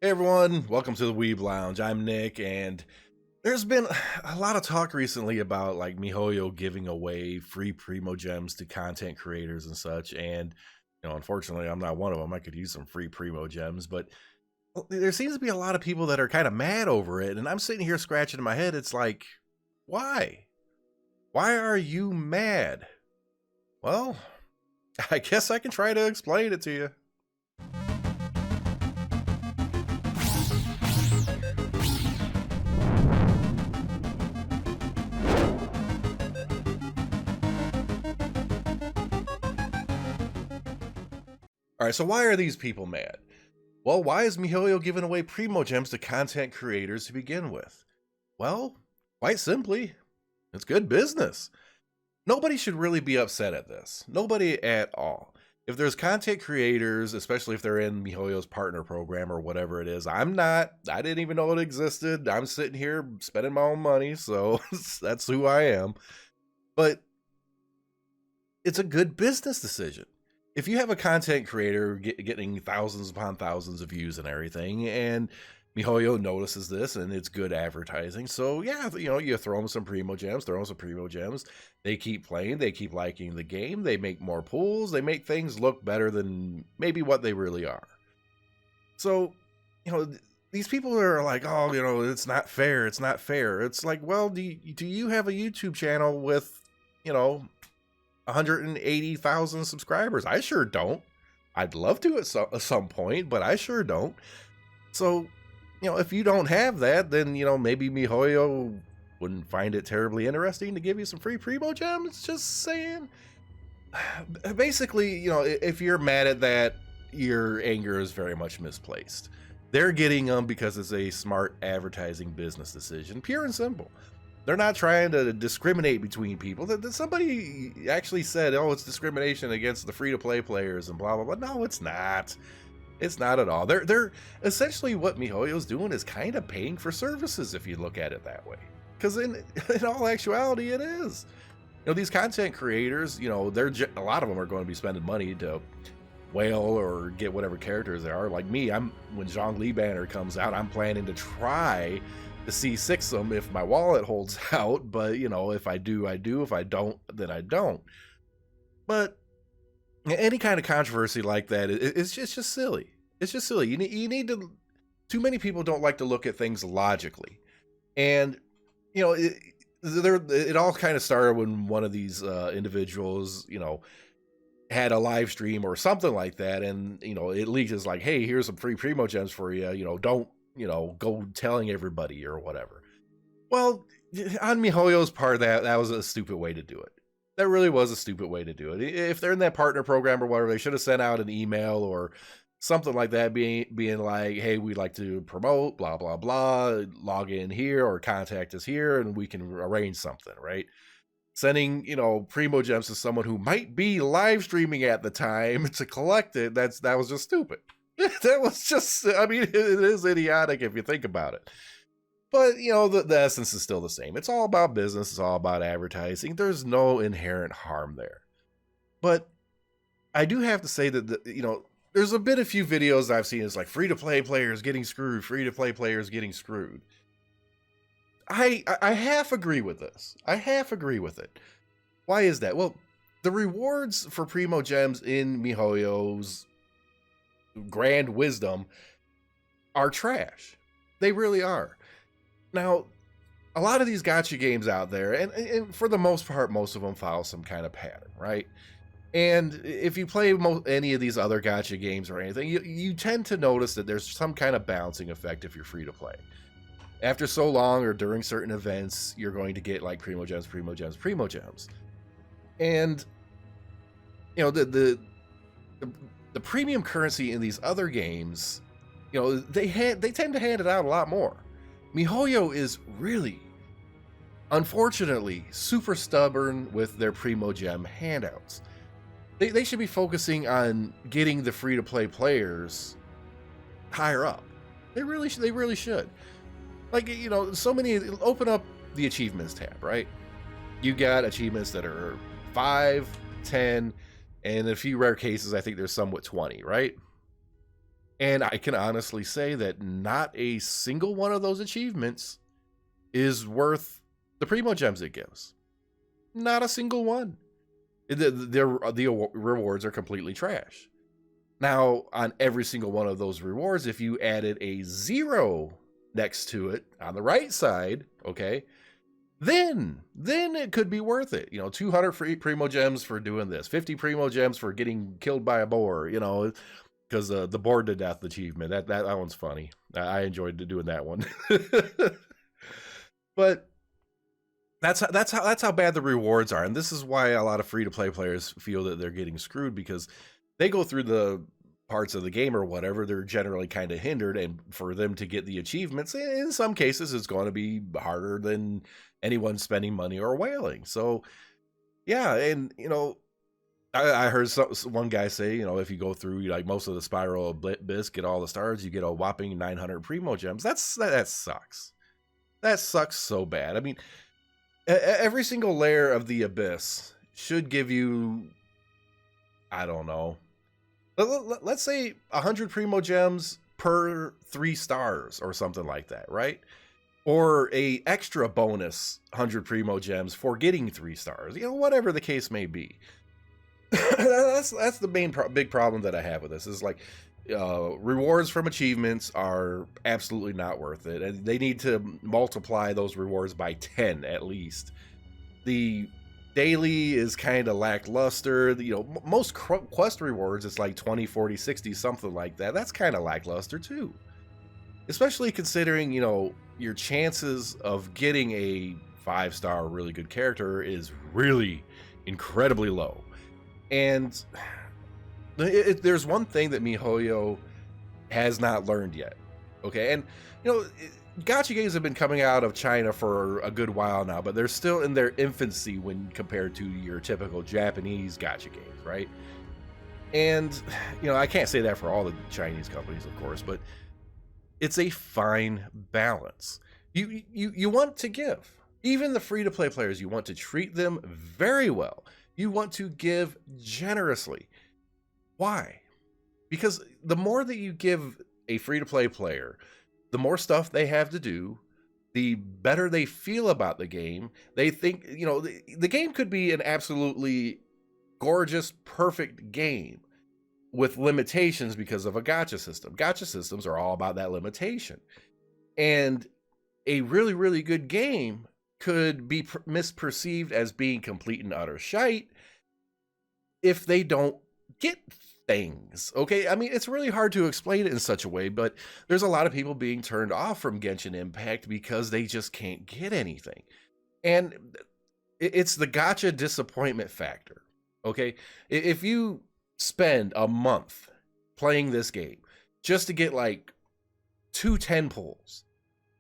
Hey everyone, welcome to the Weeb Lounge. I'm Nick, and there's been a lot of talk recently about like Mihoyo giving away free Primogems to content creators and such. And unfortunately, I'm not one of them. I could use some free Primogems, but there seems to be a lot of people that are kind of mad over it. And I'm sitting here scratching my head. It's like, why? Why are you mad? Well, I guess I can try to explain it to you. All right, so why are these people mad? Well, why is Mihoyo giving away Primogems to content creators to begin with? Well, quite simply, it's good business. Nobody should really be upset at this. Nobody at all. If there's content creators, especially if they're in Mihoyo's partner program or whatever it is, I'm not. I didn't even know it existed. I'm sitting here spending my own money, so that's who I am. But it's a good business decision. If you have a content creator getting thousands upon thousands of views and everything, and Mihoyo notices this and it's good advertising, so yeah, you throw them some Primogems, they keep playing, they keep liking the game, they make more pools, they make things look better than maybe what they really are. So, these people are like, oh, it's not fair, it's not fair. It's like, well, do you have a YouTube channel with, 180,000 subscribers? I sure don't. I'd love to at some point, but I sure don't. So, if you don't have that, then, maybe Mihoyo wouldn't find it terribly interesting to give you some free Primogems. Just saying. Basically, if you're mad at that, your anger is very much misplaced. They're getting them because it's a smart advertising business decision, pure and simple. They're not trying to discriminate between people. Somebody actually said, oh, it's discrimination against the free-to-play players and blah, blah, blah. No, it's not. It's not at all. They're essentially, what Mihoyo's doing is kind of paying for services, if you look at it that way. Because in all actuality, it is. These content creators, a lot of them are going to be spending money to whale or get whatever characters they are. Like me, when Zhongli Banner comes out, I'm planning to try to C6 them if my wallet holds out, but if I do, I do. If I don't, then I don't. But any kind of controversy like that, it's just silly. It's just silly. You need to. Too many people don't like to look at things logically, and it all kind of started when one of these individuals, had a live stream or something like that, and it leaked as like, hey, here's some free Primogems for you. Don't go telling everybody or whatever. Well, on Mihoyo's part, that was a stupid way to do it. That really was a stupid way to do it. If they're in that partner program or whatever, they should have sent out an email or something like that, being like, hey, we'd like to promote, blah, blah, blah, log in here or contact us here and we can arrange something, right? Sending, Primogems to someone who might be live streaming at the time to collect it, that was just stupid. That was just, I mean, it is idiotic if you think about it. But, the essence is still the same. It's all about business. It's all about advertising. There's no inherent harm there. But I do have to say that, there's a few videos I've seen. It's like free-to-play players getting screwed, free-to-play players getting screwed. I half agree with this. I half agree with it. Why is that? Well, the rewards for Primogems in Mihoyo's grand wisdom are trash. They really are. Now, a lot of these gacha games out there, and for the most part, most of them follow some kind of pattern, right? And if you play any of these other gacha games or anything, you tend to notice that there's some kind of balancing effect if you're free to play. After so long or during certain events, you're going to get like Primogems. And, the premium currency in these other games, they tend to hand it out a lot more. Mihoyo is really, unfortunately, super stubborn with their Primogem handouts. They should be focusing on getting the free-to-play players higher up. They really should. Like, so many. Open up the achievements tab, right? You got achievements that are 5, 10, and in a few rare cases, I think there's some with 20, right? And I can honestly say that not a single one of those achievements is worth the Primogems it gives. Not a single one. The rewards are completely trash. Now, on every single one of those rewards, if you added a 0 next to it on the right side, okay, then it could be worth it. 200 free Primogems for doing this, 50 Primogems for getting killed by a boar, because the bored to death achievement, that one's funny. I enjoyed doing that one. But that's how bad the rewards are, and this is why a lot of free-to-play players feel that they're getting screwed, because they go through the parts of the game or whatever, they're generally kind of hindered, and for them to get the achievements, in some cases, it's going to be harder than anyone spending money or whaling. So, yeah, and I heard one guy say, if you go through like most of the Spiral Abyss, get all the stars, you get a whopping 900 Primogems. That sucks. That sucks so bad. I mean, every single layer of the Abyss should give you, I don't know, let's say 100 Primogems per 3 stars or something like that, right? Or a extra bonus 100 Primogems for getting 3 stars, whatever the case may be. that's the main big problem that I have with this, is like rewards from achievements are absolutely not worth it, and they need to multiply those rewards by 10 at least. The daily is kind of lackluster. Most quest rewards, it's like 20, 40, 60, something like that. That's kind of lackluster too, especially considering your chances of getting a 5-star really good character is really incredibly low. And there's one thing that Mihoyo has not learned yet, okay? And gacha games have been coming out of China for a good while now, but they're still in their infancy when compared to your typical Japanese gacha games, right? And I can't say that for all the Chinese companies, of course, but it's a fine balance. You want to give, even the free-to-play players, you want to treat them very well. You want to give generously. Why? Because the more that you give a free-to-play player, the more stuff they have to do, the better they feel about the game. They think, the game could be an absolutely gorgeous, perfect game with limitations because of a gacha system. Gacha systems are all about that limitation. And a really, really good game could be misperceived as being complete and utter shite if they don't get things, okay? I mean, it's really hard to explain it in such a way, but there's a lot of people being turned off from Genshin Impact because they just can't get anything. And it's the gacha disappointment factor, okay? If you spend a month playing this game just to get like 2 10 pulls,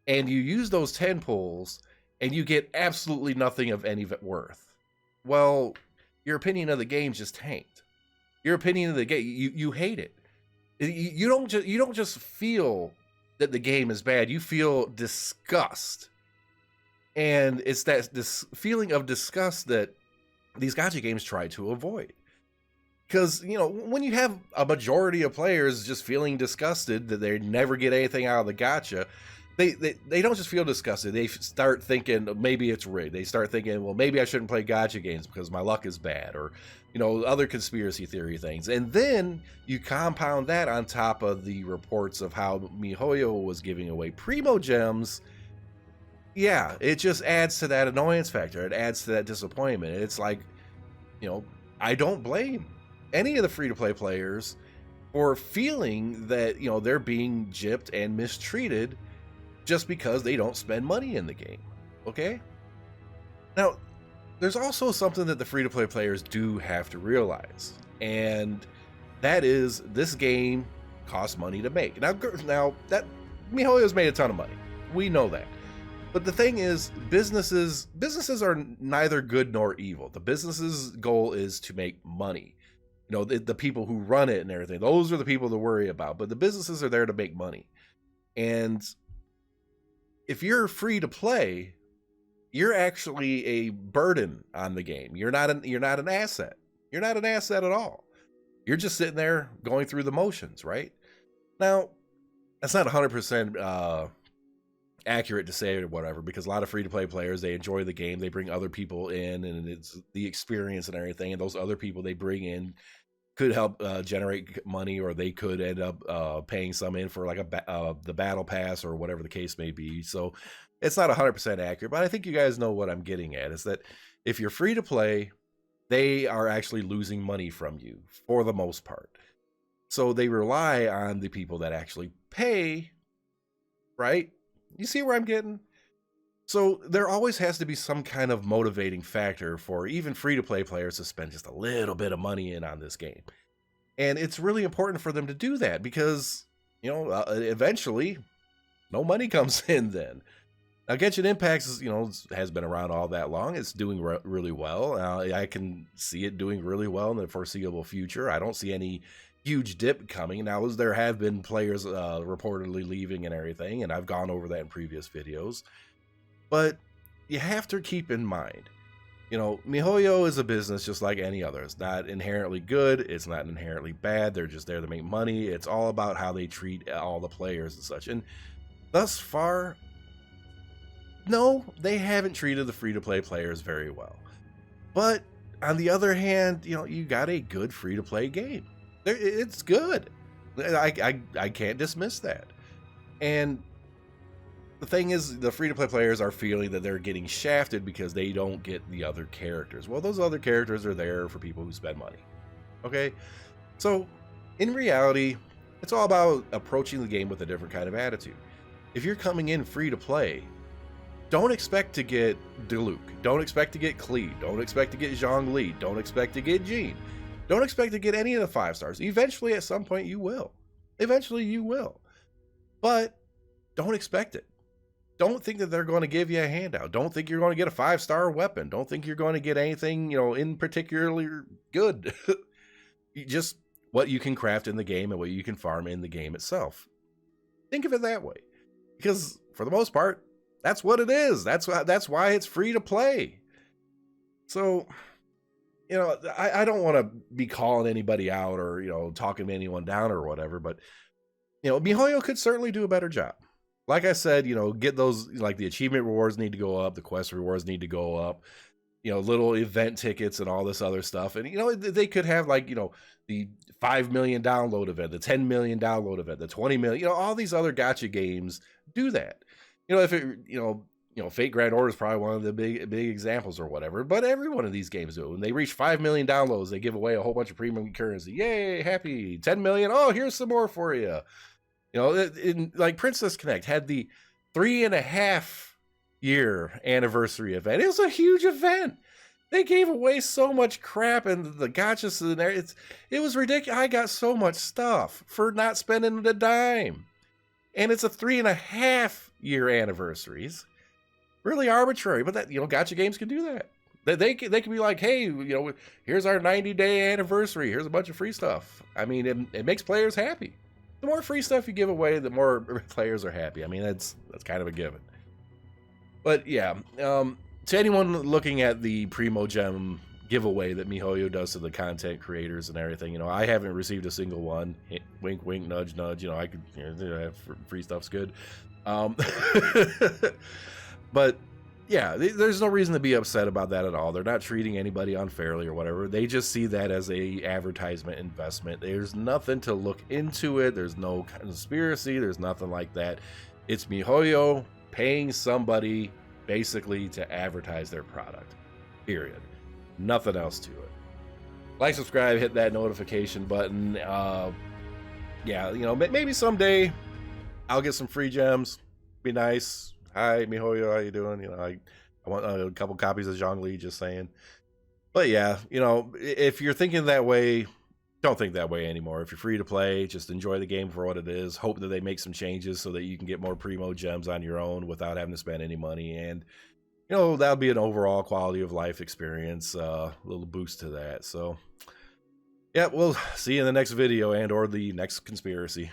and you use those 10 pulls and you get absolutely nothing of any worth, well, your opinion of the game just tanked. Your opinion of the game, you hate it. You don't just feel that the game is bad. You feel disgust, and it's this feeling of disgust that these gacha games try to avoid. Because when you have a majority of players just feeling disgusted that they never get anything out of the gacha, they don't just feel disgusted. They start thinking maybe it's rigged. They start thinking, well, maybe I shouldn't play gacha games because my luck is bad, or other conspiracy theory things. And then you compound that on top of the reports of how Mihoyo was giving away Primogems. Yeah, it just adds to that annoyance factor. It adds to that disappointment. It's like, I don't blame any of the free-to-play players for feeling that they're being gypped and mistreated just because they don't spend money in the game, okay? Now, there's also something that the free-to-play players do have to realize, and that is this game costs money to make. Now that Mihoyo's made a ton of money. We know that. But the thing is, businesses are neither good nor evil. The business's goal is to make money. The people who run it and everything, those are the people to worry about. But the businesses are there to make money. And if you're free to play, you're actually a burden on the game. You're not an asset. You're not an asset at all. You're just sitting there going through the motions, right? Now, that's not 100% accurate to say or whatever, because a lot of free-to-play players, they enjoy the game, they bring other people in, and it's the experience and everything, and those other people they bring in could help generate money, or they could end up paying some in for like the battle pass or whatever the case may be. So it's not 100% accurate, but I think you guys know what I'm getting at, is that if you're free to play, they are actually losing money from you for the most part. So they rely on the people that actually pay, right? You see where I'm getting? So there always has to be some kind of motivating factor for even free-to-play players to spend just a little bit of money in on this game. And it's really important for them to do that because, you know, eventually no money comes in then. Now, Genshin Impact is, you know, has been around all that long. It's doing really well. I can see it doing really well in the foreseeable future. I don't see any huge dip coming. Now, there have been players reportedly leaving and everything, and I've gone over that in previous videos. But you have to keep in mind, you know, Mihoyo is a business just like any other. It's not inherently good. It's not inherently bad. They're just there to make money. It's all about how they treat all the players and such. And thus far, no, they haven't treated the free-to-play players very well. But on the other hand, you know, you got a good free-to-play game. It's good. I can't dismiss that. And the thing is, the free-to-play players are feeling that they're getting shafted because they don't get the other characters. Well, those other characters are there for people who spend money. Okay? So, in reality, it's all about approaching the game with a different kind of attitude. If you're coming in free-to-play, don't expect to get Diluc. Don't expect to get Klee. Don't expect to get Zhongli. Don't expect to get Jean. Don't expect to get any of the 5 stars. Eventually, at some point, you will. Eventually, you will. But don't expect it. Don't think that they're going to give you a handout. Don't think you're going to get a 5-star weapon. Don't think you're going to get anything, you know, in particularly good. Just what you can craft in the game and what you can farm in the game itself. Think of it that way. Because for the most part, that's what it is. That's why it's free to play. So, you know, I don't want to be calling anybody out or, you know, talking anyone down or whatever, but, you know, Mihoyo could certainly do a better job. Like I said, you know, get those, like the achievement rewards need to go up, the quest rewards need to go up, you know, little event tickets and all this other stuff. And, you know, they could have like, you know, the 5 million download event, the 10 million download event, the 20 million, you know, all these other gacha games do that. You know, if it, you know, Fate Grand Order is probably one of the big examples or whatever, but every one of these games do. When they reach 5 million downloads, they give away a whole bunch of premium currency. Yay, happy. 10 million. Oh, here's some more for you. You know, like Princess Connect had the 3.5-year anniversary event. It was a huge event. They gave away so much crap and the gachas in there. It was ridiculous. I got so much stuff for not spending a dime. And it's a 3.5-year anniversaries. Really arbitrary, but that, you know, gacha games can do that. They can be like, hey, you know, here's our 90-day anniversary. Here's a bunch of free stuff. I mean, it makes players happy. The more free stuff you give away, the more players are happy. I mean, that's kind of a given. But yeah, to anyone looking at the Primogem giveaway that Mihoyo does to the content creators and everything, you know, I haven't received a single one. Wink, wink, nudge, nudge. You know, I could, you know, free stuff's good. But yeah, there's no reason to be upset about that at all. They're not treating anybody unfairly or whatever. They just see that as a advertisement investment. There's nothing to look into it. There's no conspiracy. There's nothing like that. It's Mihoyo paying somebody basically to advertise their product. Period. Nothing else to it. Like, subscribe, hit that notification button. Yeah, you know, maybe someday I'll get some free gems. Be nice. Hi, Mihoyo, how you doing? You know, I want a couple copies of Zhongli, just saying. But yeah, you know, if you're thinking that way, don't think that way anymore. If you're free to play, just enjoy the game for what it is. Hope that they make some changes so that you can get more Primogems on your own without having to spend any money. And, you know, that'll be an overall quality of life experience, a little boost to that. So, yeah, we'll see you in the next video and or the next conspiracy.